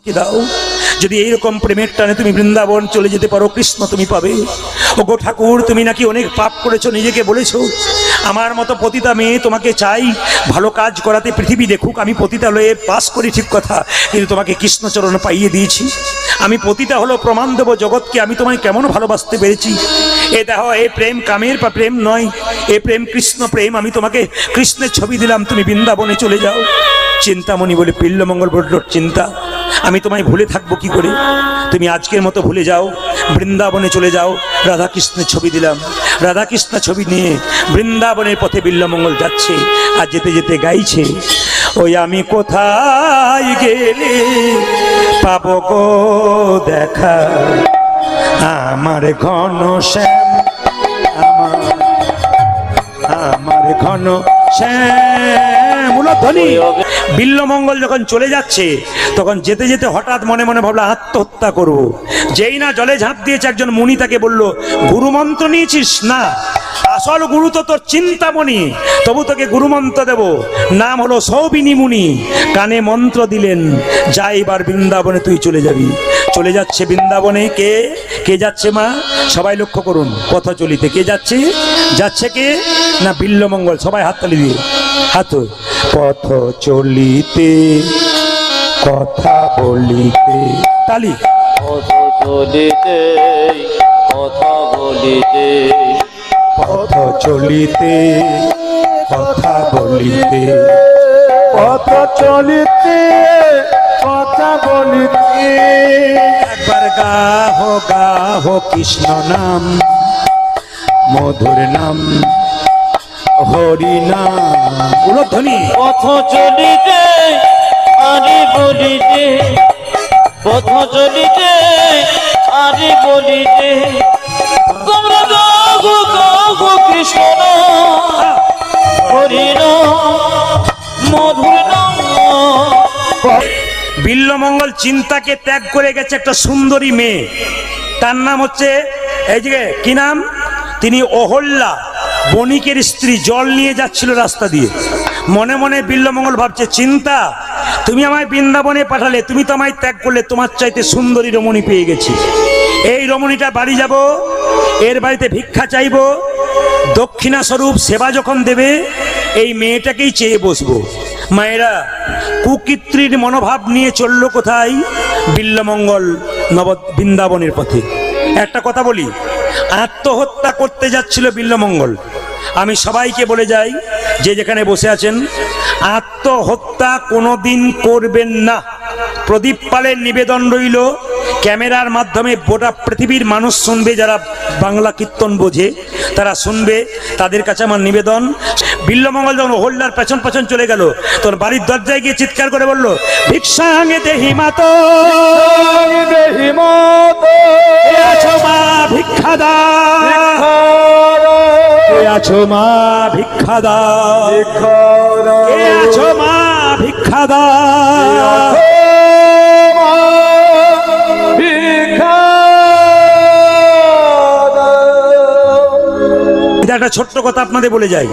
দাও। যদি এইরকম প্রেমের টানে তুমি বৃন্দাবন চলে যেতে পারো, কৃষ্ণ তুমি পাবে। ওগো ঠাকুর, তুমি নাকি অনেক পাপ করেছো, নিজেকে বলেছো। আমার মতো পতিতা মেয়ে তোমাকে চাই, ভালো কাজ করাতে পৃথিবী দেখুক আমি পতিতালয়ে পাস করি, ঠিক কথা, কিন্তু তোমাকে কৃষ্ণচরণ পাইয়ে দিয়েছি। আমি পতিতা হলো প্রমাণ দেবো জগৎকে আমি তোমায় কেমন ভালোবাসতে পেরেছি। এ দেখো, এ প্রেম কামের বা প্রেম নয়, এ প্রেম কৃষ্ণ প্রেম। আমি তোমাকে কৃষ্ণের ছবি দিলাম, তুমি বৃন্দাবনে চলে যাও। চিন্তামণি বলে বিল্বমঙ্গল বলল, চিন্তা, আমি তোমায় ভুলে থাকবো কি করে? তুমি আজকের মতো ভুলে যাও, বৃন্দাবনে চলে যাও। রাধাকৃষ্ণের ছবি দিলাম। রাধাকৃষ্ণ ছবি নিয়ে বৃন্দাবনের পথে বিল্বমঙ্গল যাচ্ছে, আর যেতে যেতে গাইছে, ওই আমি কোথায় গেলে পাবো গো দেখা আমার ঘন শ্যাম, আমার ঘন শ্যামধ্বনি। বিল্বমঙ্গল যখন চলে যাচ্ছে, তখন যেতে যেতে হঠাৎ মনে মনে ভাবলো আত্মহত্যা করব। যেই না জলে ঝাঁপ দিয়েছে, একজন মুনি তাকে বলল, গুরুমন্ত্র নিয়েছিস? না, আসল গুরু তো তোর চিন্তামণি, তবু তোকে গুরুমন্ত্র দেব, নাম হলো সৌবিনী মুনি। কানে মন্ত্র দিলেন, যা এবার বৃন্দাবনে তুই চলে যাবি। চলে যাচ্ছে বৃন্দাবনে। কে কে যাচ্ছে মা? সবাই লক্ষ্য করুন, পথ চলিতে কে যাচ্ছে? যাচ্ছে কে না বিল্বমঙ্গল। সবাই হাততালি দিয়ে, হাত। পথ চলিতে কথা বলিতে, তালি। পথ চলিতে কথা বলিতে, পথ চলিতে কথা বলিতে, পথ চলিতে কথা বলিতে। একবার গাহো গাহো কৃষ্ণ নাম, মধুর নাম, হরি নাম। উলধ্বনি। পথ চলিতে আরে বলিতে, পথ চলিতে আরে বলিতে, তোমরা গাও গাও কৃষ্ণ হরি নাম, মধুর নাম। বিল্বমঙ্গল চিন্তাকে ত্যাগ করে গেছে একটা সুন্দরী মেয়ে, তার নাম হচ্ছে, এই যে কি নাম, তিনি অহল্যা, বণিকের স্ত্রী। জল নিয়ে যাচ্ছিল রাস্তা দিয়ে। মনে মনে বিল্বমঙ্গল ভাবছে, চিন্তা, তুমি আমায় বৃন্দাবনে পাঠালে, তুমি তো আমায় ত্যাগ করলে, তোমার চাইতে সুন্দরী রমণী পেয়ে গেছি। এই রমণীটা বাড়ি যাব, এর বাড়িতে ভিক্ষা চাইব, দক্ষিণা স্বরূপ সেবা যখন দেবে, এই মেয়েটাকেই চেয়ে বসবো। মায়েরা কুকৃত্রির মনোভাব নিয়ে চললো কোথায়? বিল্বমঙ্গল বৃন্দাবনের পথে। একটা কথা বলি, আত্মহত্যা করতে যাচ্ছিল বিল্বমঙ্গল। আমি সবাইকে বলে যাই, যে যেখানে বসে আছেন, আত্মহত্যা কোনোদিন করবেন না। প্রদীপ পালের নিবেদন রইল, ক্যামেরার মাধ্যমে গোটা পৃথিবীর মানুষ শুনবে, যারা বাংলা কীর্তন বোঝে তারা শুনবে, তাদের কাছে আমার নিবেদন। বিল্বমঙ্গল যখন হোল্ডার পেছন পেছন চলে গেল, তখন বাড়ির দরজায় গিয়ে চিৎকার করে বলল, ভিক্ষাঙ্গে দেহি মাতো, দেহি মাতো, এ আছো মা ভিক্ষা দাও, এ আছো মা ভিক্ষা দাও, এ আছো মা ভিক্ষা দাও। একটা ছোট্ট কথা আপনাদের বলে যাই,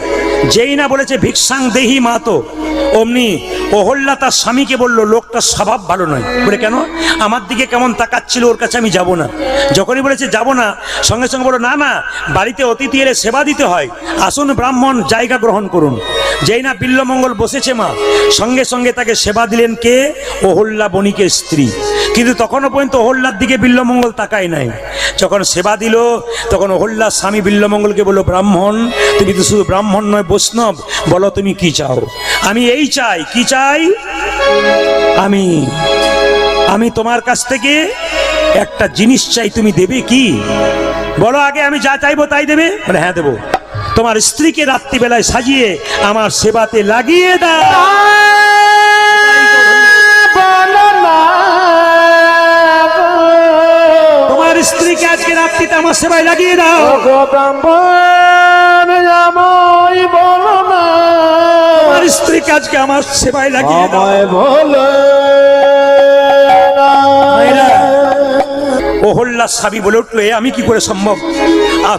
যেই না বলেছে ভিক্ষাং দেহি মাতো, অমনি অহল্যা তার স্বামীকে বলল, লোকটার স্বভাব ভালো নয়। বলে কেন? আমার দিকে কেমন তাকাচ্ছিল, ওর কাছে আমি যাব না। যখনই বলেছে যাব না, সঙ্গে সঙ্গে বলো, না না, বাড়িতে অতিথি এলে সেবা দিতে হয়, আসুন ব্রাহ্মণ, জায়গা গ্রহণ করুন। যেই না বিল্বমঙ্গল বসেছে মা, সঙ্গে সঙ্গে তাকে সেবা দিলেন কে? অহল্যা বণিকের স্ত্রী। কিন্তু তখনও পর্যন্ত অহল্যার দিকে বিল্বমঙ্গল তাকায় নাই। যখন সেবা দিল, তখন অহল্যার স্বামী বিল্বমঙ্গলকে বলল, ব্রাহ্মণ, তুমি তো শুধু ব্রাহ্মণ নয়, বৈষ্ণব, বলো তুমি কি চাও? আমি এই চাই। কি চাই? আমি তোমার কাছ থেকে একটা জিনিস চাই, তুমি দেবে কি? বলো আগে, আমি যা চাইবো তাই দেবে? বলে হ্যাঁ দেবো। তোমার স্ত্রীকে রাত্রিবেলায় সাজিয়ে আমার সেবাতে লাগিয়ে দাও। তোমার স্ত্রীকে আজকে রাত্রিতে আমার সেবায় লাগিয়ে দাও। তোমার স্ত্রীকে আজকে আমার সেবায় লাগিয়ে দাও। অহল্যার স্বামী বলে উঠলো, এ আমি কি করে সম্ভব?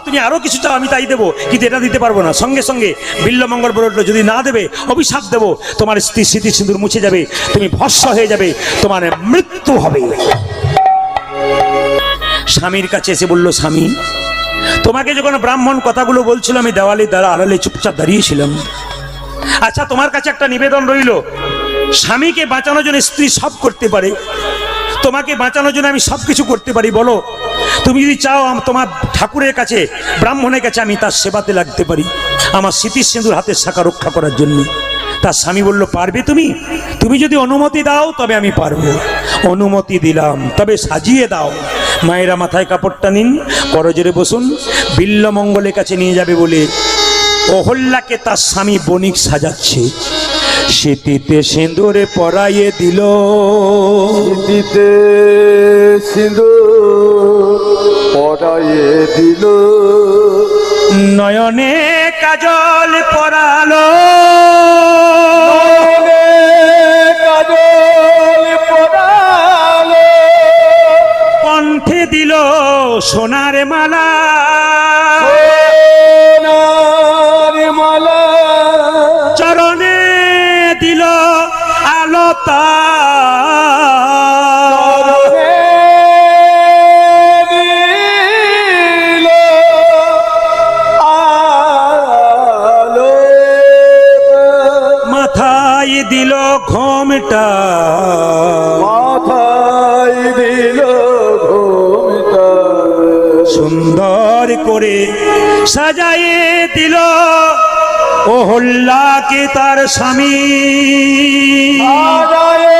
তুমি আরো কিছু চাও আমি তাই দেবো, কিন্তু এটা দিতে পারবো না। সঙ্গে সঙ্গে বিল্বমঙ্গল বলে উঠলো, যদি না দেবে অভিশাপ দেবো, তোমার স্ত্রী স্মৃতি সিঁদুর মুছে যাবে, তুমি ভস্ম হয়ে যাবে, তোমার মৃত্যু হবে। স্বামীর কাছে এসে বলল, স্বামী তোমাকে যখন ব্রাহ্মণ কথাগুলো বলছিল আমি দেওয়ালের দ্বারা আড়ালে চুপচাপ দাঁড়িয়েছিলাম। আচ্ছা তোমার কাছে একটা নিবেদন রইল, স্বামীকে বাঁচানোর জন্য স্ত্রী সব করতে পারে, তোমাকে বাঁচানোর জন্য আমি সব কিছু করতে পারি, বলো তুমি যদি চাও তোমার ঠাকুরের কাছে ব্রাহ্মণের কাছে আমি তার সেবাতে লাগতে পারি, আমার স্মৃতির সিঁদুর হাতের শাখা রক্ষা করার জন্য। তার স্বামী বলল, পারবে তুমি? তুমি যদি অনুমতি দাও তবে আমি পারবো। অনুমতি দিলাম, তবে সাজিয়ে দাও। মায়েরা মাথায় কাপড়টা নিন, করজোরে বসুন, বিল্বমঙ্গলের কাছে নিয়ে যাবে বলে অহল্যাকে তার স্বামী বণিক সাজাচ্ছে। স্মৃতিতে সিঁদুরে পরাইয়ে দিল, দিতে সিঁদুর পরাইয়ে দিল, নয়নে কাজল পরালো, কাজল পরালো, কণ্ঠে দিল সোনার মালা, সোনার মালা, চরণে দিল আলতা, দিল আলো, মাথায় দিল ঘোমটা, মাথায় দিল ঘোমটা, সুন্দর করে সাজায়ে দিল অহল্যাকে তার স্বামী। সাজায়ে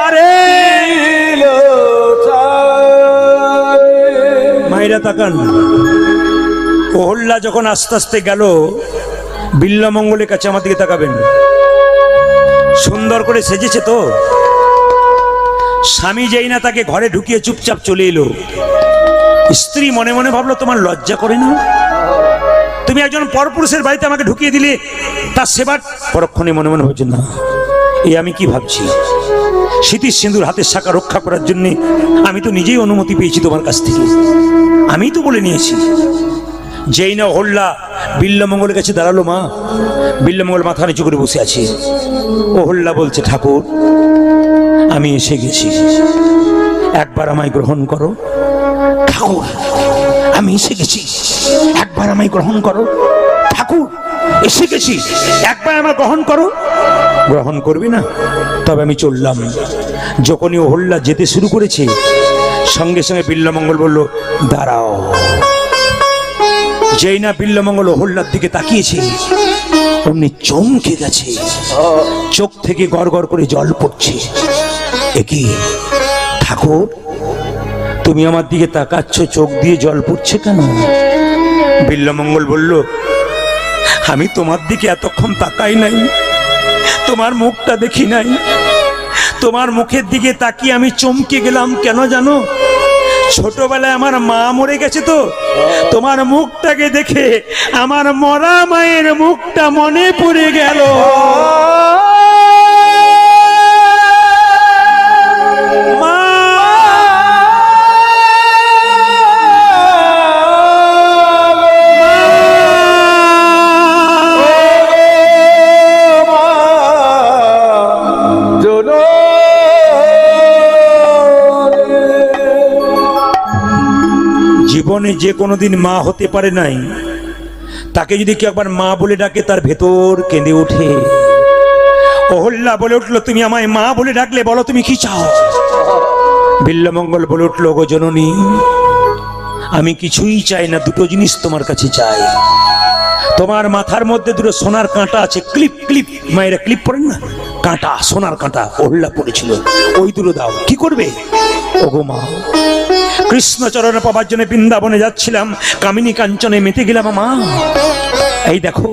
আরে দিল চারি। মায়েরা তাকান, অহল্যা যখন আস্তে আস্তে গেল বিল্বমঙ্গলের কাছে, আমার দিকে তাকাবেন, সুন্দর করে সেজেছে তো। স্বামী যেই না তাকে ঘরে ঢুকিয়ে চুপচাপ চলে এলো, স্ত্রী মনে মনে ভাবলো, তোমার লজ্জা করে না? তুমি একজন পরপুরুষের বাড়িতে আমাকে ঢুকিয়ে দিলে, তার সেবার। পরক্ষণে মনে মনে হচ্ছে, না এ আমি কি ভাবছি, স্মৃতির সিঁদুর হাতের শাখা রক্ষা করার জন্য আমি তো নিজেই অনুমতি পেয়েছি তোমার কাছ থেকে, আমি তো বলে নিয়েছি। যেই না অহল্যা বিল্বমঙ্গলের কাছে দাঁড়ালো, মা বিল্বমঙ্গল মাথা নিচু করে বসে আছে। অহল্যা বলছে, ঠাকুর আমি এসে গেছি, একবার আমায় গ্রহণ করো। ঠাকুর আমি এসে গেছি, একবার আমায় গ্রহণ করো। ঠাকুর এসে গেছি, একবার আমার গ্রহণ করো। গ্রহণ করবি না? তবে আমি চললাম। যখনই অহল্যা যেতে শুরু করেছে, সঙ্গে সঙ্গে বিল্বমঙ্গল বলল, দাঁড়াও। যেই না বিল্বমঙ্গল অহল্যার দিকে তাকিয়েছে, অমনি চমকে গেছে, চোখ থেকে গড় গড় করে জল পড়ছে। একই ঠাকুর, তুমি আমার দিকে তাকাচ্ছ, চোখ দিয়ে জল পড়ছে কেন? বিল্বমঙ্গল বলল, আমি তোমার দিকে এতক্ষণ তাকাই নাই, তোমার মুখটা দেখি নাই, তোমার মুখের দিকে তাকিয়ে আমি চমকে গেলাম। কেন জানো? ছোটবেলায় আমার মা মরে গেছে তো, তোমার মুখটাকে দেখে আমার মরা মায়ের মুখটা মনে পড়ে গেল। জীবনে যে কোনোদিন মা হতে পারে নাই, তাকে যদি কেউ একবার মা বলে ডাকে, তার ভেতর কেঁদে ওঠে। অহল্যা বলে উঠলো, তুমি আমায় মা বলে ডাকলে, বলো তুমি কি চাও? বিল্বমঙ্গল বলে উঠলো, গো জননী, আমি কিছুই চাই না, দুটো জিনিস তোমার কাছে চাই। তোমার মাথার মধ্যে দুটো সোনার কাঁটা আছে, ক্লিপ ক্লিপ, মায়েরা ক্লিপ পরেন না, কাঁটা, সোনার কাঁটা অহল্যা পড়েছিল, ওই দুটো দাও। কি করবে? ওগো মা, কৃষ্ণচরণ পাবার জন্য বৃন্দাবনে যাচ্ছিলাম, কামিনী কাঞ্চনে মেতে গেলাম মা, এই দেখো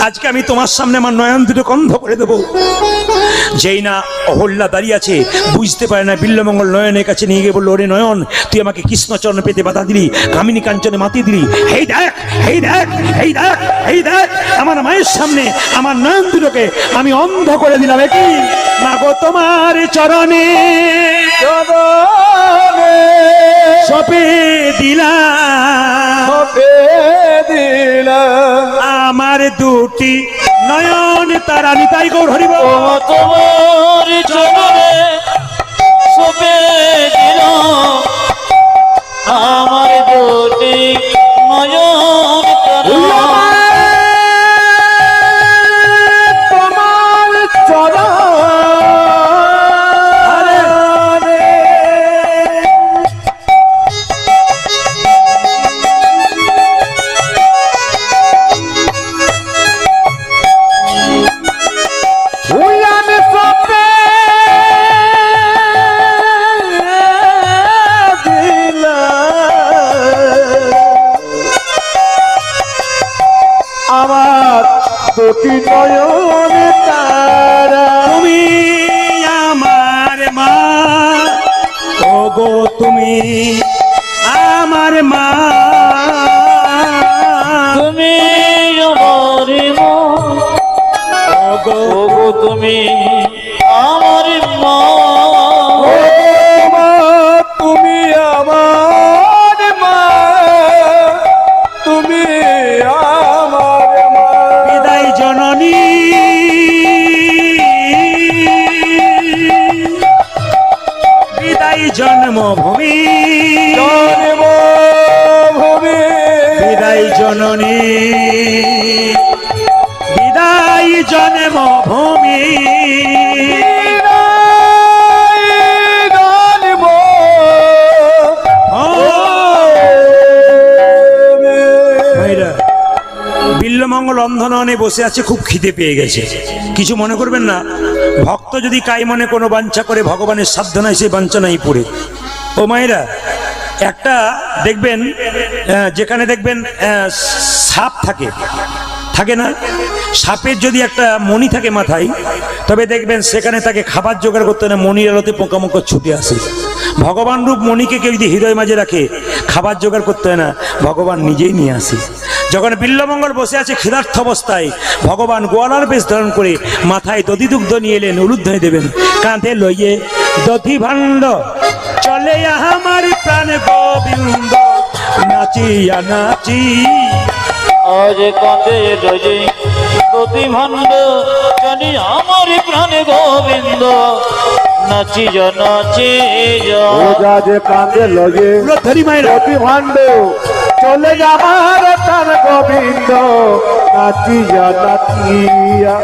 আজকে আমি তোমার সামনে আমার নয়ন দুটো বন্ধ করে দেবো। যেই না অহল্যা দাঁড়িয়ে আছে, বুঝতে পারে না, বিল্বমঙ্গল নয়নের কাছে নিয়ে গিয়ে বললো, ওরে নয়ন, তুই আমাকে কৃষ্ণচরণ পেতে বাধা দিলি, কামিনী কাঞ্চনে মাতিয়ে দিলি, এই দেখ, এই দেখ, এই দেখ, এই দেখ, আমার মায়ের সামনে আমার নয়ন দুটোকে আমি অন্ধ করে দিলাম। একই মাগো তোমার চরণে চরণে সপে দিলাম সপে দিলাম আমার দুটি নয়ন তারা নিতাই গৌর হরিব ও তোমার চরণে সবে দিল আমার দুটি নয়ন তারা তোমার চরণে উলান সপে আমার দুটি নয়ন তারা তুমি আমার মা ওগো তুমি আমার মা তুমি আমার মন ওগো ওগো তুমি আমার মা তুমি আমার মা তুমি আমার মা বিদায় জননী বিদায় জন্মভূমি জন্মভূমি বিদায় জননী বিদায় জন্মভূমি ভাইরা, বিল্লমঙ্গল অন্ধননে বসে আছে, খুব খিদে পেয়ে গেছে। কিছু মনে করবেন না, ভক্ত যদি কাই মনে কোনো বাঞ্ছা করে ভগবানের সাধ্য নাই, সে বাঞ্ছা নাই পড়ে। ও মায়েরা, একটা দেখবেন যেখানে দেখবেন সাপ থাকে থাকে না, সাপের যদি একটা মণি থাকে মাথায়, তবে দেখবেন সেখানে তাকে খাবার জোগাড় করতে না, মণির আলোতে পোকামাকড় ছুটে আসে। ভগবান রূপ মণিকে কেউ যদি হৃদয় মাঝে রাখে, খাবার জোগাড় করতে হয় না, ভগবান নিজেই নিয়ে আসে। যখন বিল্লমঙ্গল বসে আছে ক্ষুধার্থ অবস্থায়, ভগবান গোয়ালার বেশ ধারণ করে মাথায় দধি দুগ্ধ নিয়ে এলেন, উলুধ্বনি দেবেন, কাঁধে লইয়ে দধি ভাণ্ড চলে আমার প্রাণ গোবিন্দ নাচিয়া নাচি। আজ কাঁদে রজে প্রতি ভাণ্ড জানি আমার প্রাণ গোবিন্দ নাচি যা নাচি যা ওজা যে কাঁদে লগে উলুধ্বনি মায়েরা, প্রতি ভাণ্ড চলে যাবার তার গোবিন্দ নাচিয়া নাচিয়া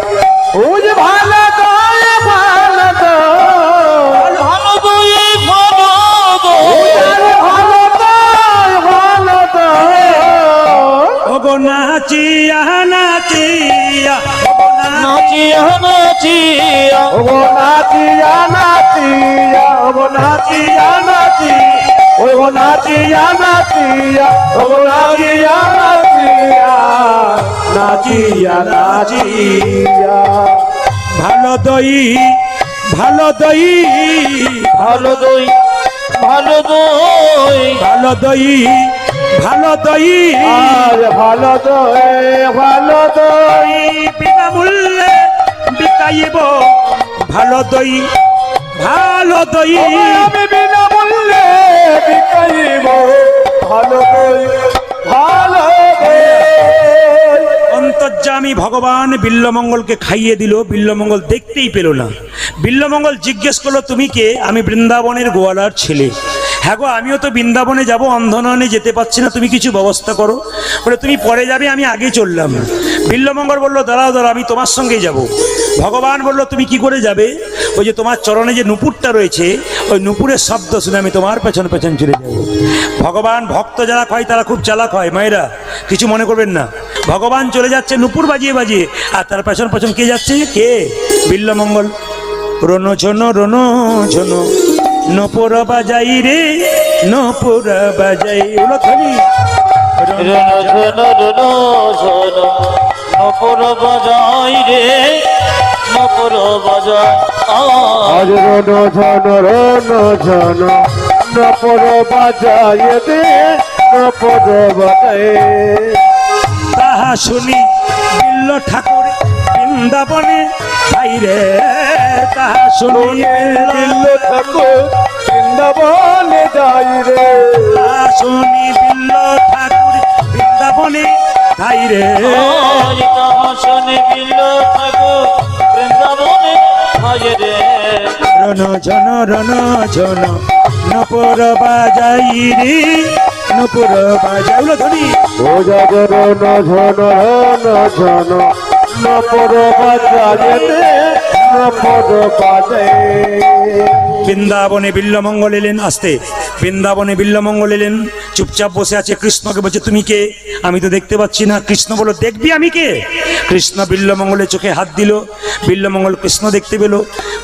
ও যে ভালো দয় ভালো দয় ভালো দই ভালো দই ভালো দয় ভালো দয় ওগো নাচিয়া নাচিয়া, ওগো নাচিয়া নাচিয়া ওগো নাচিয়া নাচিয়া ওগো নাচিয়া নাচি ওগো নাচিয়া নাচিয়া ওগো নাচিয়া নাচিয়া নাচিয়া নাচিয়া ভালো দই ভালো দই ভালো দই ভালো দই ভালো দই ভালো দই আর ভালো দই ভালো দই বিনামূল্যে বিকাইব ভালো দই ভালো দই আমি বিনামূল্যে বিকাইব ভালো দই ভালো দই অন্তর্যামী ভগবান বিল্লমঙ্গলকে খাইয়ে দিল। বিল্লমঙ্গল দেখতেই পেল না। বিল্লমঙ্গল জিজ্ঞেস করলো, তুমি কে? আমি বৃন্দাবনের গোয়ালার ছেলে। হ্যাঁ গো, আমিও তো বৃন্দাবনে যাব, অন্ধনয়নে যেতে পারছি না, তুমি কিছু ব্যবস্থা করো। বলে, তুমি পরে যাবে, আমি আগে চললাম। বিল্লমঙ্গল বলল, দাঁড়াও দাঁড়াও, আমি তোমার সঙ্গেই যাব। ভগবান বলল, তুমি কি করে যাবে? ওই যে তোমার চরণে যে নুপুরটা রয়েছে, ওই নুপুরের শব্দ শুনে আমি তোমার পেছন পেছন চলে যাব। ভগবান ভক্ত যারা হয় তারা খুব চালাক হয় মায়েরা, কিছু মনে করবেন না। ভগবান চলে যাচ্ছে নুপুর বাজিয়ে বাজিয়ে, আর তার পেছন পেছন কে যাচ্ছে? কে? বিল্লমঙ্গল। রনো ঝনো রনো ঝনো নপুর বাজাই রে, নপুর বাজাই। উলুধ্বনি। রন ঝন ঝন নপুর বাজাই রে নপুর বাজাই আজ রনো ঝন নপর বাজায় দে নপর বাজায় তাহা শুনি বিল্ল ঠাকুর বৃন্দাবনে ভাই রে, তাহা শুনি বিল্ল ঠাকুর বৃন্দাবনে যাই রে, তাহা শুনি বিল্ল ঠাকুর বৃন্দাবনে ধাই রে। শোনে বিল্ল ঠাকুর বৃন্দাবনে ভাই রে। রণ ঝন নপুর বাজাই রে, নপুর বাজাই উলো ধ্বনি। ও জাগর ঝন ঝন নপর বাজায় রে, নপর বাজায়। বৃন্দাবনে বিল্লমঙ্গল এলেন, আসতে বৃন্দাবনে বিল্লমঙ্গল এলেন, চুপচাপ বসে আছে। কৃষ্ণকে বলছে তুমি কে? আমি তো দেখতে পাচ্ছি না। কৃষ্ণ বলল দেখবি আমি কে? কৃষ্ণ বিল্লমঙ্গলের চোখে হাত দিল, বিল্লমঙ্গল কৃষ্ণ দেখতে পেল।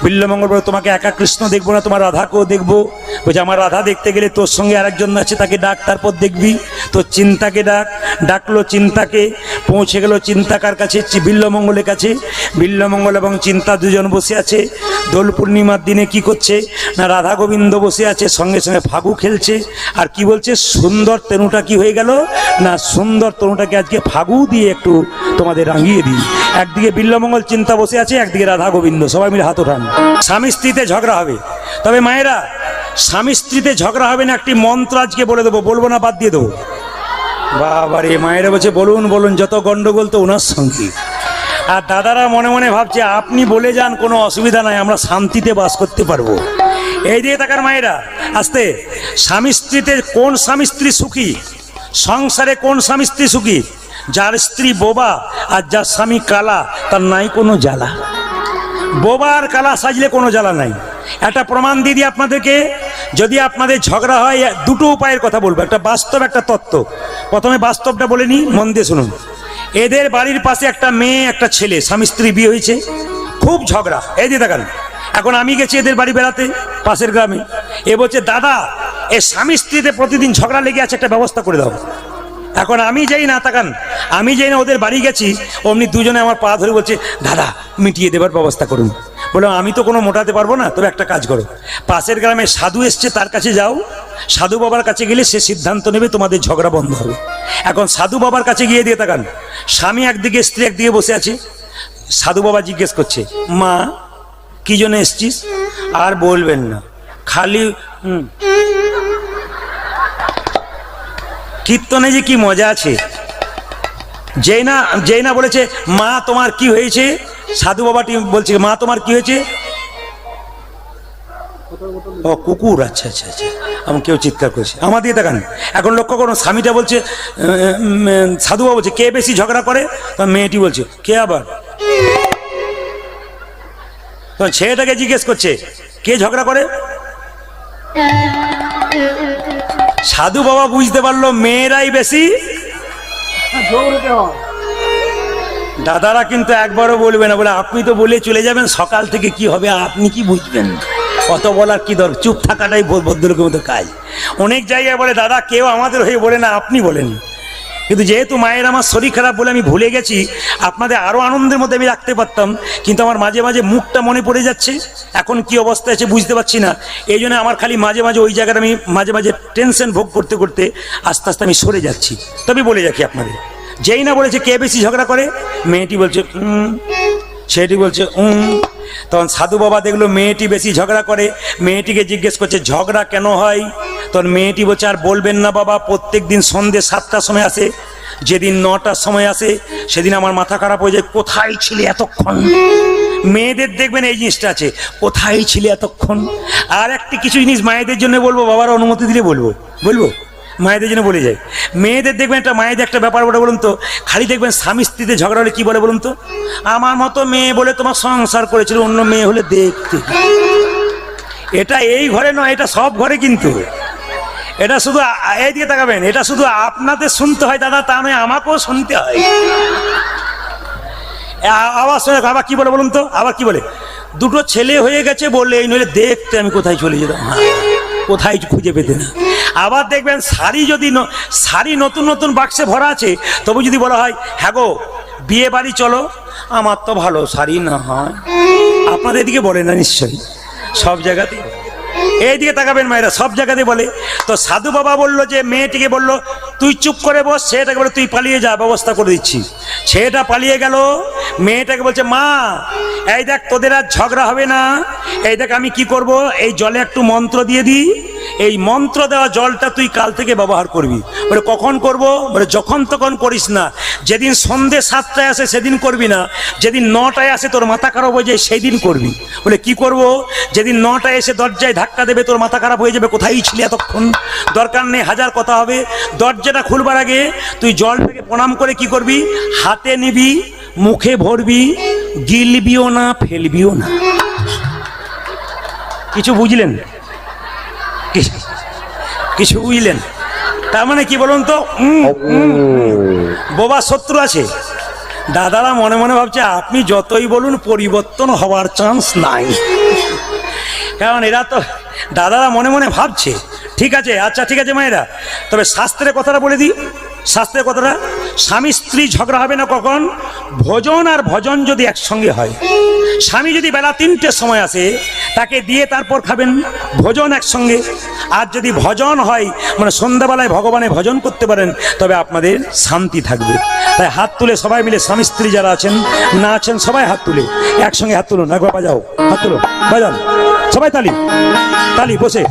বিল্লমঙ্গল বলল তোমাকে একা কৃষ্ণ দেখবো না, তোমার রাধাকেও দেখবো। বলছে আমার রাধা দেখতে গেলে তোর সঙ্গে আরেকজন আছে, তাকে ডাক, তারপর দেখবি। তোর চিন্তাকে ডাক। ডাকলো চিন্তাকে, পৌঁছে গেল চিন্তাকার কাছে, বিল্লমঙ্গলের কাছে। বিল্লমঙ্গল এবং চিন্তা দুজন বসে আছে। দোল পূর্ণিমার দিনে কি করছে না, রাধা গোবিন্দ বসে আছে, সঙ্গে সঙ্গে ফাগু খেলছে। আর কি বলছে, সুন্দর তনুটা কি হয়ে গেল না, সুন্দর তনুটাকে আজকে ফাগু দিয়ে একটু তোমাদের রাঙিয়ে দিই। একদিকে বিল্লমঙ্গল চিন্তা বসে আছে, একদিকে রাধা গোবিন্দ, সবাই মিলে হাত ওঠান। স্বামী স্ত্রীতে ঝগড়া হবে, তবে মায়েরা স্বামী স্ত্রীতে ঝগড়া হবে না, একটি মন্ত্র আজকে বলে দেবো, বলবো না বাদ দিয়ে দেবো। বাবারে, মায়েরা বলছে বলুন বলুন, যত গন্ডগোল তো ওনার সঙ্গে। আর দাদারা মনে মনে ভাবছে আপনি বলে যান, কোনো অসুবিধা নাই, আমরা শান্তিতে বাস করতে পারবো। এই দিয়ে তাকার মায়েরা, আসতে। স্বামী স্ত্রীতে কোন স্বামী স্ত্রী সুখী? সংসারে কোন স্বামী স্ত্রী সুখী? যার স্ত্রী বোবা আর যার স্বামী কালা, তার নাই কোনো জ্বালা। বোবা আর কালা সাজলে কোনো জ্বালা নাই। একটা প্রমাণ দিয়ে দিই আপনাদেরকে। যদি আপনাদের ঝগড়া হয়, দুটো উপায়ের কথা বলবো, একটা বাস্তব, একটা তত্ত্ব। প্রথমে বাস্তবটা বলে নিই, মন দিয়ে শুনুন। এদের বাড়ির পাশে একটা মেয়ে একটা ছেলে, স্বামী স্ত্রী বিয়ে হয়েছে, খুব ঝগড়া। এই দিয়ে দেখান, এখন আমি গেছি এদের বাড়ি বেড়াতে পাশের গ্রামে। এ বলছে দাদা, এ স্বামী স্ত্রীতে প্রতিদিন ঝগড়া লেগে আছে, একটা ব্যবস্থা করে দাও। এখন আমি যাই না, তাকান, আমি যাই না, ওদের বাড়ি গেছি, অমনি দুজনে আমার পা ধরে বলছে দাদা মিটিয়ে দেবার ব্যবস্থা করুন। বললাম আমি তো কোনো মোটাতে পারবো না, তবে একটা কাজ করো, পাশের গ্রামে সাধু এসছে, তার কাছে যাও। সাধু বাবার কাছে গেলে সে সিদ্ধান্ত নেবে, তোমাদের ঝগড়া বন্ধ হবে। এখন সাধু বাবার কাছে গিয়ে দিয়ে তাকান, স্বামী একদিকে, স্ত্রী একদিকে বসে আছে। সাধু বাবা জিজ্ঞেস করছে, মা কি জন্য এসছিস? আর বলবেন না, খালি কীর্তনে যে কি মজা আছে। যেই না বলেছে মা তোমার কি হয়েছে, সাধু বাবাটি বলছে মা তোমার কি হয়েছে? ও কুকুর, আচ্ছা আচ্ছা আচ্ছা, আমি কেউ চিৎকার করেছে। আমার দিয়ে দেখান, এখন লক্ষ্য করুন, স্বামীটা বলছে, সাধু বাবা বলছে কে বেশি ঝগড়া করে? মেয়েটি বলছে কে আবার? ছেলেটাকে জিজ্ঞেস করছে কে ঝগড়া করে? সাধু বাবা বুঝতে পারলো মেয়েরাই বেশি। দাদারা কিন্তু একবারও বলবে না, বলে আপনি তো বলে চলে যাবেন, সকাল থেকে কি হবে আপনি কি বুঝবেন? কত বলার কি দরকার, চুপ থাকাটাই ভদ্রলোকের মতো কাজ। অনেক জায়গায় বলে দাদা, কেউ আমাদের হয়ে বলে না, আপনি বলেন। কিন্তু যেহেতু মায়ের আমার শরীর খারাপ বলে আমি ভুলে গেছি, আপনাদের আরো আনন্দের মধ্যে আমি রাখতে পারতাম, কিন্তু আমার মাঝে মাঝে মুখটা মনে পড়ে যাচ্ছে, এখন কি অবস্থা আছে বুঝতে পারছি না। এই জন্য আমার খালি মাঝে মাঝে ওই জায়গাটা আমি মাঝে মাঝে টেনশন ভোগ করতে করতে আস্তে আস্তে আমি সরে যাচ্ছি। তবে বলে রাখি আপনাদের, যেই না বলেছে কে বেশি ঝগড়া করে, মেয়েটি বলছে ছেলেটি বলছে তখন সাধু বাবা দেখলো মেয়েটি বেশি ঝগড়া করে, মেয়েটিকে জিজ্ঞেস করছে ঝগড়া কেন হয়? তখন মেয়েটি বলছে আর বলবেন না বাবা, প্রত্যেক দিন সন্ধ্যে 7টার সময় আসে, যেদিন 9টার সময় আসে সেদিন আমার মাথা খারাপ হয়ে যায়, কোথায় ছিলে এতক্ষণ? মেয়েদের দেখবেন এই জিনিসটা আছে, কোথায় ছিলে এতক্ষণ। আর একটি কিছু জিনিস মায়েদের জন্য বলবো, বাবার অনুমতি দিলে বলবো, মায়েদের জন্য বলে যায়। মেয়েদের দেখবেন একটা, মায়েদের একটা ব্যাপার বলে বলুন তো, খালি দেখবেন স্বামী স্ত্রীতে ঝগড়া হলে কি বলে বলুন তো, আমার মতো মেয়ে বলে তোমার সংসার করেছিল, অন্য মেয়ে হলে দেখতে। এটা এই ঘরে নয়, এটা সব ঘরে। কিন্তু এটা শুধু এইদিকে তাকাবেন, এটা শুধু আপনাদের শুনতে হয় দাদা, তা নয় আমাকেও শুনতে হয়। আবার শুনে আবার কি বলে বলুন তো, আবার কি বলে, দুটো ছেলে হয়ে গেছে বললে, এই নইলে দেখতে আমি কোথায় চলে যেতাম, কোথায় খুঁজে পেতে না। আবার দেখবেন শাড়ি নতুন নতুন বাক্সে ভরা আছে, তবু যদি বলা হয় হ্যাঁ গো বিয়ে বাড়ি চলো, আমার তো ভালো শাড়ি না হয়। আপনাদের এদিকে বলে না নিশ্চয়ই, সব জায়গাতেই। এইদিকে তাকাবেন মায়েরা, সব জায়গাতে বলে। তো সাধু বাবা বললো যে মেয়েটিকে বললো তুই চুপ করে বস, ছেলেটাকে বলে তুই পালিয়ে যা, ব্যবস্থা করে দিচ্ছি। ছেলেটা পালিয়ে গেল, মেয়েটাকে বলছে, মা এই দেখ তোদের আর ঝগড়া হবে না, এই দেখ আমি কি করব, এই জলে একটু মন্ত্র দিয়ে দিই, এই মন্ত্র দেওয়া জলটা তুই কাল থেকে ব্যবহার করবি। বলে কখন করব? বলে যখন তখন করিস না, যেদিন সন্ধে 7টায় আসে সেদিন করবি না, যেদিন 9টায় আসে তোর মাথা খারাপ হয়ে যায় সেই দিন করবি। বলে কি করব? যেদিন 9টায় এসে দরজায় ধাক্কা দেবে তোর মাথা খারাপ হয়ে যাবে, কোথায় ছিলি এতক্ষণ, দরকার নেই, হাজার কথা হবে। দরজাটা খুলবার আগে তুই জলটাকে প্রণাম করে কি করবি, হাতে নিবি, মুখে ভরবি, গিলবিও না ফেলবিও না। কিছু বুঝলেন? কিছু বুঝলেন? তার মানে কি বলুন তো, বোবা শত্রু আছে। দাদারা মনে মনে ভাবছে আপনি যতই বলুন পরিবর্তন হওয়ার চান্স নাই, কারণ এরা তো, দাদারা মনে মনে ভাবছে। ঠিক আছে, আচ্ছা ঠিক আছে মায়েরা, তবে শাস্ত্রের কথাটা বলে দিই। শাস্ত্রের কথাটা, স্বামী স্ত্রী ঝগড়া হবে না কখন? ভোজন আর ভজন যদি একসঙ্গে হয়। স্বামী যদি বেলা 3টের সময় আসে, তাকে দিয়ে তারপর খাবেন, ভোজন একসঙ্গে। আর যদি ভজন হয় মানে সন্ধ্যাবেলায় ভগবানের ভজন করতে পারেন, তবে আপনাদের শান্তি থাকবে। তাই হাত তুলে সবাই মিলে, স্বামী স্ত্রী যারা আছেন না আছেন সবাই হাত তুলে একসঙ্গে হাত তুলুন, একবার বাজাও, হাত তুলো, বাজান সবাই, তালি তালি, বসে।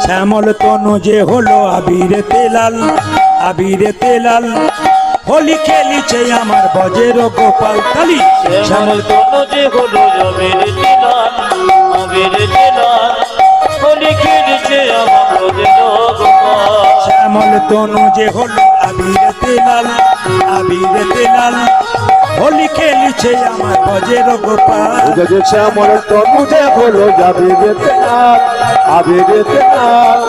শ্যামল তনু যে হলো আবিরেতে লাল, আবিরেতে লাল, হোলি খেলিছে আমার বজের গোপাল। তালি। শ্যামল তনু যে হলো আবিরেতে লাল, আবিরেতে লাল, হোলি খেলিছে আমার বজের গোপাল। শ্যামল তনু যে হলো আবিরেতে লাল, আবিরেতে লাল, হোলি খেলিছে আমার বজের গোপাল। শ্যামল তনু যে হলো আবিরেতে লাল, আবিরেতে লাল,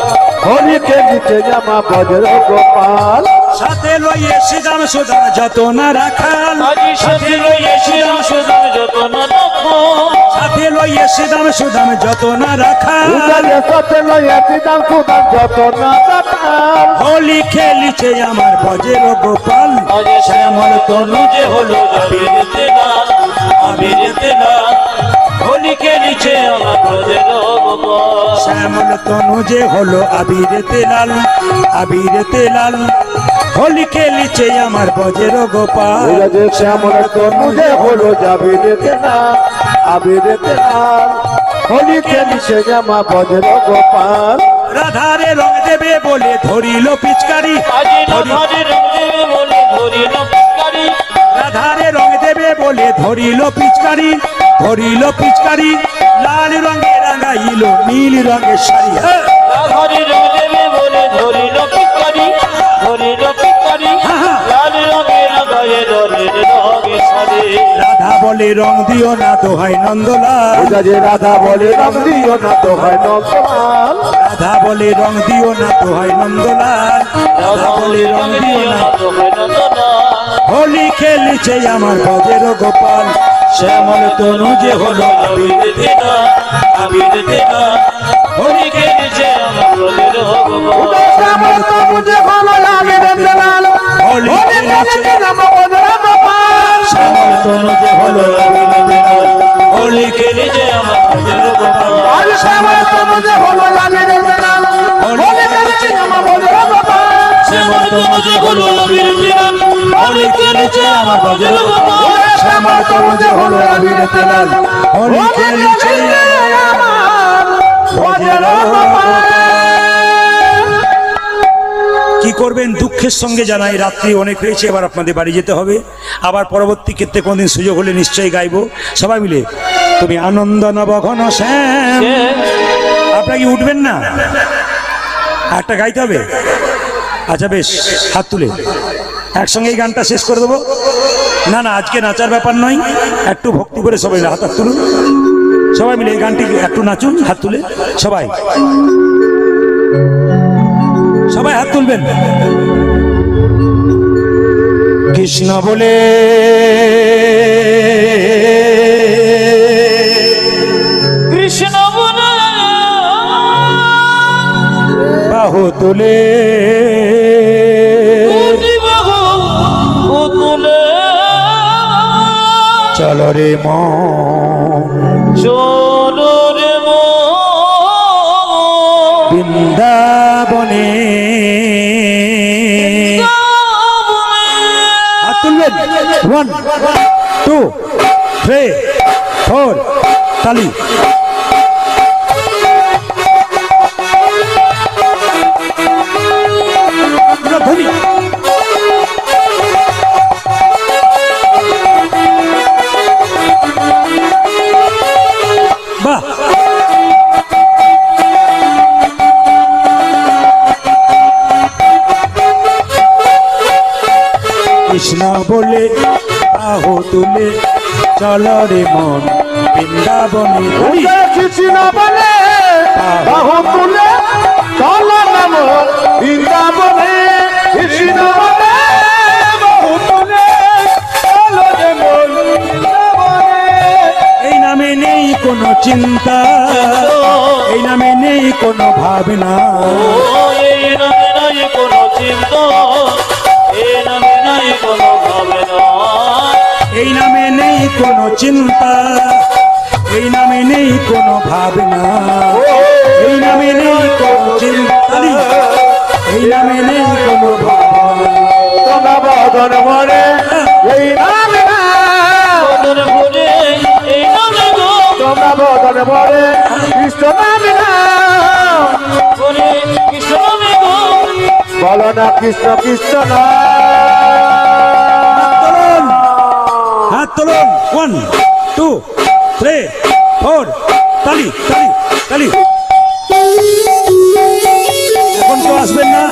হোলি খেলিছে আমার বজের গোপাল। সাথে লইয়ে শ্রীরাম সুদাম যত না রাখাল, আজি সাথে লইয়ে শ্রীরাম সুদাম যত না রাখাল, সাথে লইয়ে শ্রীরাম সুদাম যত না রাখাল, সাথে লইয়ে শ্রীরাম সুদাম যত না রাখাল। হোলি খেলিছে আমার বজের গোপাল। আজি শ্যামল তনু যে হলো আবিরেতে লাল, আবিরেতে লাল, হোলি খেলিছে আমার বজের গোপাল। শ্যামল তনু যে হলো আবিরেতে লাল, আবিরেতে লাল, হোলি খেলিছে আমার বজের গোপাল। শ্যামল তনু যে হলো আবিরেতে লাল, আবিরেতে লাল, হোলি খেলিছে আমার বজের গোপাল। রাধারে রং দেবে বলে ধরিল পিচকারি, আজি রাধারে রং দেবে বলে ধরিল পিচকারি, রাধারে রং দেবে বলে ধরিল পিচকারি, ধরিল পিচকারি, লাল রঙে রাঙাইল নীল রঙের শাড়ি। রাধারে রং দেবে বলে ধরিল পিচকারি, ধরিল পিচকারি, লাল রঙের গায়ে ধরিল রঙের শাড়ি। রাধা বলে রং দিও না দোহাই নন্দলাল, রাধা বলে রং দিও না তো হয় নন্দলাল। রাধা বলে রং দিও না দোহাই নন্দলাল, রাধা বলে রং দিও না। হোলি খেলিছে আমার বজের গোপাল। শ্যামল তনু যে হলো আবিরেতে লাল, আবিরেতে লাল, হোলি খেলিছে আমার বজের গোপাল। শ্যামল তনু যে হলো আবিরেতে লাল, হোলি খেলিছে আমার বজের গোপাল। শ্যামল তনু যে হলো আবিরেতে লাল, হোলি খেলিছে আমার বজের গোপাল। আজ শ্যামল তনু যে হলো আবিরেতে লাল, হোলি খেলিছে আমার বজের গোপাল। শ্যামল তনু যে হলো আবিরেতে লাল, হোলি খেলিছে আমার বজের গোপাল। শ্যামল তনু যে হলো আবিরেতে লাল, হোলি খেলিছে আমার বজের গোপাল। কি করবেন? দুঃখের সঙ্গে জানাই রাত্রি অনেক হয়েছে, এবার আপনাদের বাড়ি যেতে হবে। আবার পরবর্তী ক্ষেত্রে কোনদিন সুযোগ হলে নিশ্চয়ই গাইবো সবাই মিলে। তুমি আনন্দ নব ঘন শ্যাম। আপনারা কি উঠবেন না? একটা গাইতে হবে? আচ্ছা বেশ, হাত তুলে একসঙ্গে এই গানটা শেষ করে দেবো। না না, আজকে নাচার ব্যাপার নয়, একটু ভক্তি করে সবাই হাত তুলুন, সবাই মিলে এই গানটি একটু নাচুন হাত তুলে। সবাই সবাই হাত তুলবেন। কৃষ্ণ বলে কৃষ্ণ বাহু তুলে ও তুলে চলো রে মন চলো রে বৃন্দাবনে হাত তুলবেন 1 2 3 4 তালি ধ্বনি বাহ কৃষ্ণ বলে বাহু তুলে চলো রে মন বৃন্দাবনে কৃষ্ণ বলে বাহু তুলে চলো না মন বৃন্দাবনে কৃষ্ণ বলে বাহু তুলে চলো রে মন বৃন্দাবনে এই নামে নেই কোনো চিন্তা এই নামে নেই কোনো ভাবনা এই নামে নাই কোনো চিন্তা এই নামে নাই কোনো ভাবনা এই নামে নেই কোনো চিন্তা এই নামে নেই কোনো ভাবনা এই নামে নেই কোনো চিন্তা এই নামে নেই কোনো ভাবনা তোমরা বদন ভরে এই নামে না বদন ভরে এই নামে গো তোমরা বদন ভরে কৃষ্ণ নামে না ভরে কৃষ্ণ নামে গো বলো না কৃষ্ণ কৃষ্ণ না হাত তুলুন 1 2 3 4 তালি তালি তালি এখন কেউ আসবেন না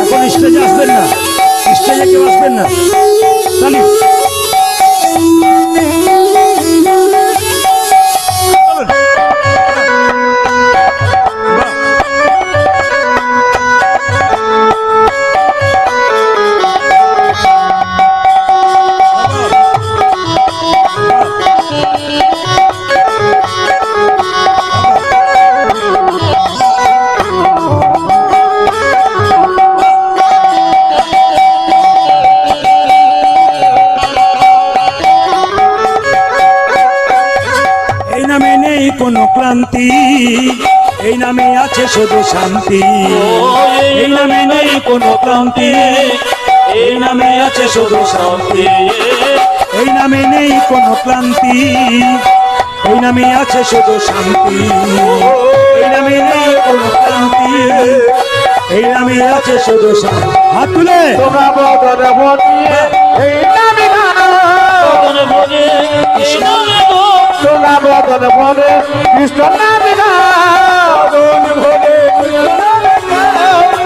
এখন স্টেজে আসবেন না স্টেজে কেউ আসবেন না তালি এই নামে নেই কোনো ক্লান্তি এই নামে আছে শুধু শান্তি এই নামে নেই কোনো ক্লান্তি এই নামে আছে শুধু শান্তি এই নামে নেই কোনো ক্লান্তি এই নামে আছে শুধু শান্তি এই নামে নেই কোনো ক্লান্তি এই নামে আছে শুধু শান্তি হাত তুলে তোমরা বদন ভরে এই নামে না বদন ভরে কৃষ্ণ নামে গো তোমরা বদন ভরে কৃষ্ণ নামে না বদন ভরে কৃষ্ণ নামে না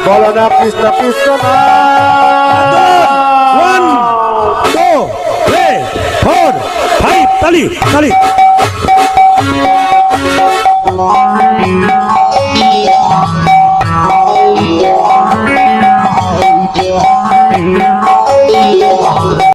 বলো না কৃষ্ণ কৃষ্ণ না 1 2 3 4 5 তালি তালি